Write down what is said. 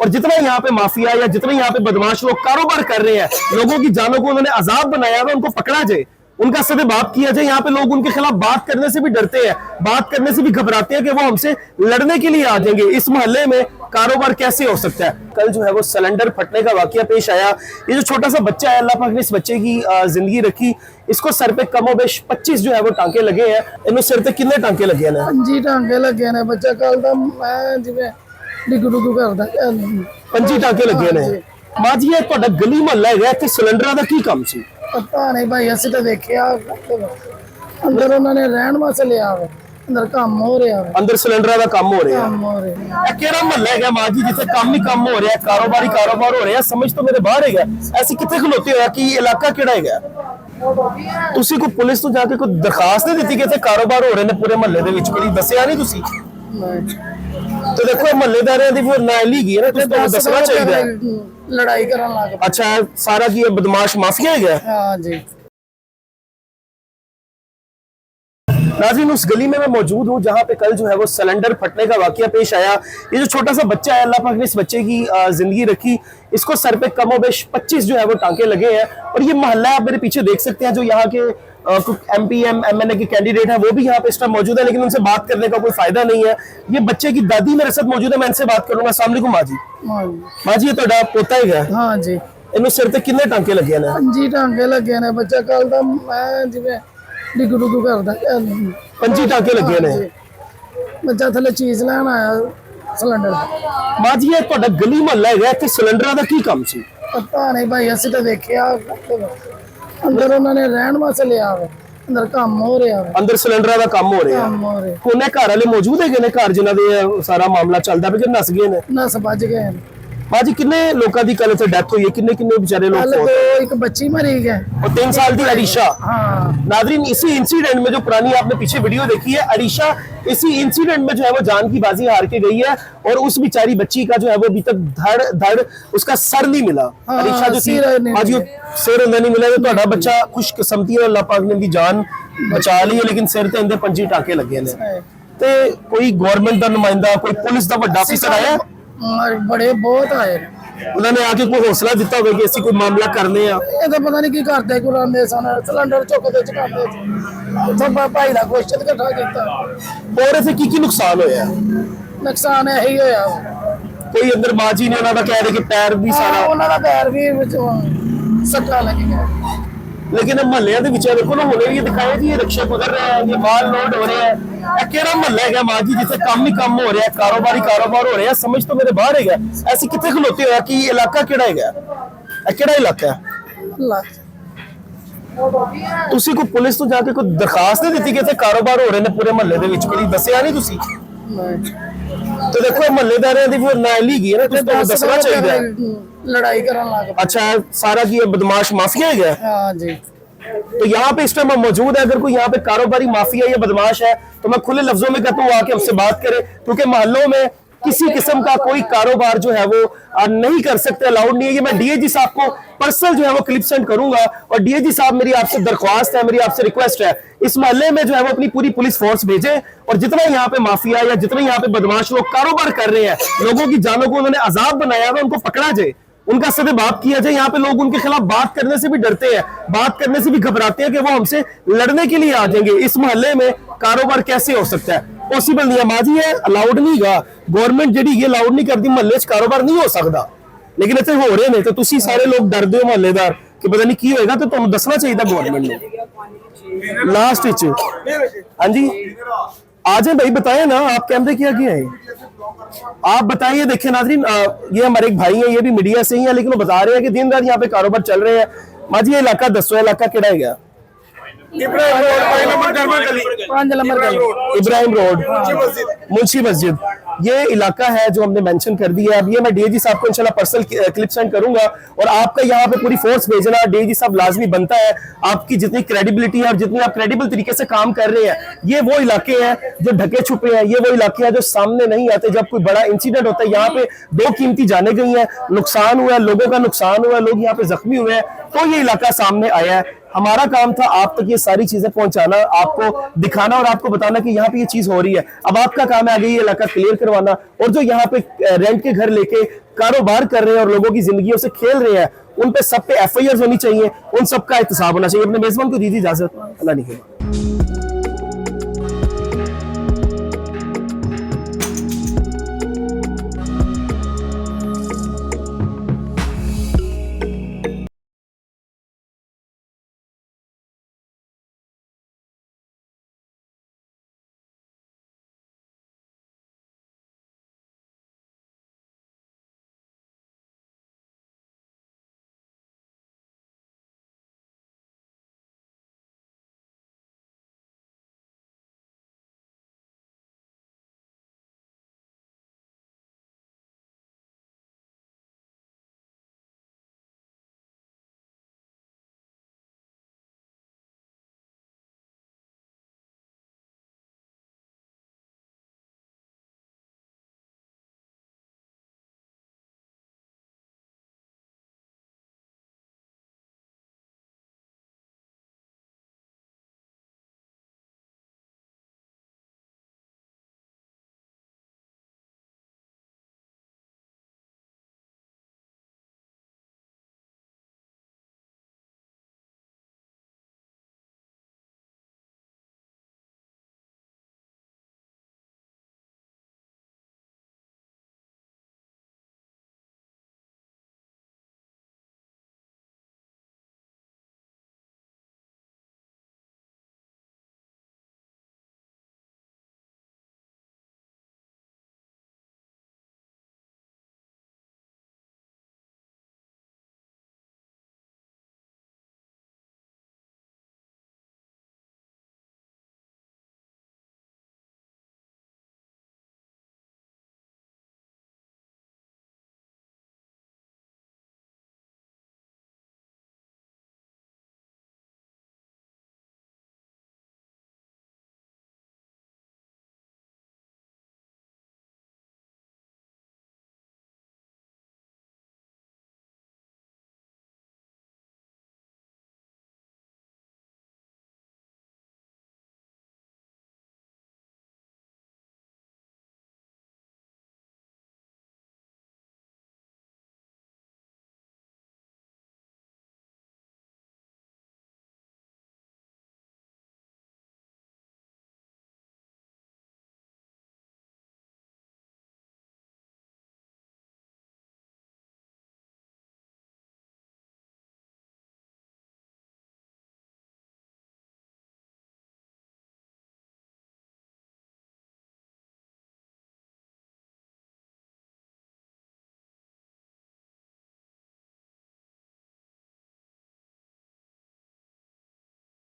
और जितना यहाँ पे माफिया या जितने यहाँ पे बदमाश लोग कारोबार कर रहे हैं, लोगों की जानों को उन्होंने अजाब बनाया हुआ, उनको पकड़ा जाए, उनका सदेबाप किया जाए। यहाँ पे लोग उनके खिलाफ बात करने से भी डरते हैं, बात करने से भी घबराते हैं कि वो हमसे लड़ने के लिए आ जाएंगे। इस मोहल्ले में कारोबार कैसे हो सकता है? कल जो है वो सिलेंडर फटने का वाकया पेश आया। ये जो छोटा सा बच्चा है, अल्लाह पाक ने इस बच्चे की जिंदगी रखी। इसको सर पे कमोबेश 25 जो है वो टांके लगे हैं। इन्होंने सिर पे कितने टांके लगे हैं? 5 टांके लगे ने। बच्चा कल दा मैं जिवें डिग डुग करदा 25 टांके लगे ने। मां जी, ये ਤੁਹਾਡਾ गली मोहल्ला है, ਇੱਥੇ ਸਿਲੰਡਰਾਂ ਦਾ ਕੀ ਕੰਮ ਸੀ? पता नहीं भाई, असं तो देखिया अंदर उन्होंने रहन वास्ते लिया वे, अंदर काम हो रहा है, अंदर सिलेंडਰਾਂ ਦਾ ਕੰਮ ਹੋ ਰਿਹਾ ਹੈ। काम हो रहा है। ਇਹ ਕਿਹੜਾ ਮਹੱਲਾ ਹੈਗਾ ਮਾਂ ਜੀ ਜਿੱਥੇ ਕੰਮ ਹੀ ਕੰਮ ਹੋ ਰਿਹਾ, ਕਾਰੋਬਾਰ ਹੋ ਰਿਹਾ? ਸਮਝ ਤੋਂ ਮੇਰੇ ਬਾਹਰ ਹੈਗਾ। ਐਸੀ ਕਿੱਥੇ ਖਲੋਤੇ ਹੋਇਆ ਕਿ ਇਲਾਕਾ ਕਿਹੜਾ ਹੈਗਾ? ਤੁਸੀਂ ਕੋਈ ਪੁਲਿਸ ਤੋਂ ਜਾ ਕੇ ਕੋਈ ਦਰਖਾਸਤ ਨਹੀਂ ਦਿੱਤੀ ਕਿ ਇੱਥੇ ਕਾਰੋਬਾਰ ਹੋ ਰਹੇ ਨੇ ਪੂਰੇ ਮਹੱਲੇ ਦੇ ਵਿੱਚ? ਕੋਈ ਦੱਸਿਆ ਨਹੀਂ ਤੁਸੀਂ? तो देखो महल्लेदारियों की फिर नाअहली है ना, तो दसना चाहिए। लड़ाई करन लग पे। अच्छा, सारा की बदमाश माफिया है? हाँ जी। नाज़रीन, उस गली में मैं मौजूद हूँ जहाँ पे कल जो है वो सिलेंडर फटने का वाकया पेश आया। ये जो छोटा सा बच्चा है, अल्लाह पाक ने इस बच्चे की जिंदगी रखी। इसको सर पे कमोबेश 25 जो है वो टांके लगे हैं। और ये मोहल्ला आप मेरे पीछे देख सकते हैं, जो यहाँ के MP MNA के कैंडिडेट है वो भी यहाँ पे इस टाइम मौजूद है, लेकिन उनसे बात करने का कोई फायदा नहीं है। ये बच्चे की दादी मेरे साथ मौजूद है, मैं इनसे बात करूंगा। अस्सलाम वालेकुम माँ जी। माँ जी, ये तो पोता ही है? हाँ जी। इन्होंने सिर पे कितने टांके लगे हैं? 5 टांके लगे ने। बच्चा कल दा मैं जिवें डिग डुग करदा 25 टांके लगे ने। बच्चा थले चीज लैन आया सिलेंडर। माँ जी, ये ਤੁਹਾਡਾ गली मोहल्ला है, ਇੱਥੇ ਸਿਲੰਡਰਾਂ ਦਾ ਕੀ ਕੰਮ ਸੀ? पता नहीं भाई, असं तो देखिया अंदर उन्होंने रहन वास्ते लिया वे, अंदर काम हो रहा है, अंदर सिलेंडਰਾਂ ਦਾ ਕੰਮ ਹੋ ਰਿਹਾ ਹੈ। काम हो रहा है। ਕੋਨੇ ਘਰ ਵਾਲੇ ਮੌਜੂਦ ਹੈਗੇ ਨੇ, ਘਰ ਜਿਨ੍ਹਾਂ ਦੇ ਸਾਰਾ ਮਾਮਲਾ ਚੱਲਦਾ ਪਿਆ, ਕਿ ਨਸ ਗਏ ਨੇ? नस बज गए। माँ जी, किन्ने लोगों की कल इत्थे डेथ हुई है? किन्ने किन्ने बेचारे लोग कल फौत तो हुए? एक बच्ची मरी है और 3 साल की अरीशा। हाँ। नाज़रीन, इसी इंसिडेंट में जो पुरानी आपने पीछे वीडियो देखी है, अरीशा इसी इंसिडेंट में जो है वो जान की बाजी हार के गई है। और उस बेचारी बच्ची का जो है वो अभी तक धड़ उसका सर नहीं मिला। हाँ, अरीशा जो थी, आज जो सिर नहीं मिला, तो ਤੁਹਾਡਾ बच्चा खुशकिस्मती है, अल्लाह पाक ने भी जान बचा ली है, लेकिन सिर ते इंदे 25 टाके लगे ने। ते कोई गवर्नमेंट दा नुमाइंदा, कोई पुलिस दा बड़ा अफसर आया? बड़े बहुत आए, उन्होंने आके कोई हौसला दिता होगा कि ऐसी कोई मामला करने आ? ये तो पता नहीं की करते कुराने सन सिलेंडर चुकते चुकाते भाई का गोश्त इकट्ठा किया। और इसे की नुकसान होया? नुकसान यही होया, कोई अंदर माँ जी ने उन्होंने कह रहे कि पैर भी सारा उन्होंने पैर भी सट्टा लगी गया। लेकिन महल्ले के विच देखो ना, हुणे भी दिखाया जी, ये रिक्शे गुजर रहे हैं, ये माल लोड हो रहे हैं। केड़ा महल्ला है माँ जी जिथे काम ही काम हो रहा है, कारोबार हो रहा है? समझ तो मेरे बाहर है। ऐसी कितने खलोते हो कि इलाका केड़ा है? केड़ा इलाका है? तुसी कोई पुलिस तो जाके कोई दरखास्त नहीं दी कि इत्थे कारोबार हो रहे हैं पूरे महल्ले दे विच? कोई दस्सिया नहीं तुसी? तो देखो महल्लेदारियों की फिर नाअहली है ना, तो दसना चाहिए। लड़ाई करन लग पे। अच्छा, सारा की बदमाश माफिया है? हाँ जी। तो यहाँ पे इस टाइम हम मौजूद है। अगर कोई यहाँ पे कारोबारी माफिया या बदमाश है तो मैं खुले लफ्जों में कहता हूँ आके हमसे बात करे, क्योंकि मोहल्लों में किसी किस्म का कोई कारोबार जो है वो नहीं कर सकते, अलाउड नहीं है। ये मैं DIG साहब को पर्सनल जो है वो क्लिप सेंड करूंगा। और DIG साहब, मेरी आपसे दरख्वास्त है, मेरी आपसे रिक्वेस्ट है, इस मोहल्ले में जो है वो अपनी पूरी पुलिस फोर्स भेजे। और जितना यहाँ पे माफिया या जितने यहाँ पे बदमाश लोग कारोबार कर रहे हैं, लोगों की जानों को उन्होंने अजाब बनाया हुआ, उनको पकड़ा जाए, उनका सदेबाप किया जाए। यहाँ पे लोग उनके खिलाफ बात करने से भी डरते हैं, बात करने से भी घबराते हैं कि वो हमसे लड़ने के लिए आ जाएंगे। इस मोहल्ले में कारोबार कैसे हो सकता है? पॉसिबल नहीं है माँ जी, है अलाउड नहीं गा। गवर्नमेंट जी ये अलाउड नहीं करती, मोहल्ले च कारोबार नहीं हो सकता, लेकिन इतने हो रहे हैं। तो तुसी सारे लोग डरदे हो मोहल्लेदार कि पता नहीं की होएगा, तो तुहानू दसना चाहिए गवर्नमेंट ने। लास्ट विच हाँ जी, आ जाए भाई, बताए ना आप कैमरे किया है, आप बताइए। देखिए नाज़रीन, ये हमारे एक भाई हैं, ये भी मीडिया से ही है, लेकिन वो बता रहे हैं कि दिन रात यहाँ पे कारोबार चल रहे हैं। माँ जी, ये इलाका दसो, इलाका केड़ा है? इब्राहिम रोड, मुंशी मस्जिद, ये इलाका है जो हमने मेंशन कर दिया है। अब ये मैं DIG साहब को इंशाल्लाह पर्सनल क्लिप सेंड करूंगा। और आपका यहाँ पे पूरी फोर्स भेजना DIG साहब लाजमी बनता है। आपकी जितनी क्रेडिबिलिटी है और जितनी आप क्रेडिबल तरीके से काम कर रहे हैं, ये वो इलाके हैं जो ढके छुपे हैं, ये वो इलाके हैं जो सामने नहीं आते। जब कोई बड़ा इंसिडेंट होता है, यहाँ पे 2 कीमती जाने गई हैं, नुकसान हुआ है, लोगों का नुकसान हुआ है, लोग यहाँ पे जख्मी हुए हैं, तो ये इलाका सामने आया है। हमारा काम था आप तक ये सारी चीजें पहुंचाना, आपको दिखाना और आपको बताना कि यहाँ पे ये चीज हो रही है। अब आपका काम है आगे ये इलाका क्लियर करवाना, और जो यहाँ पे रेंट के घर लेके कारोबार कर रहे हैं और लोगों की जिंदगियों से खेल रहे हैं, उन पे सब पे FIR होनी चाहिए, उन सब का एहतसाब होना चाहिए। अपने मेजबान को दीजिए इजाजत। अल्लाह नहीं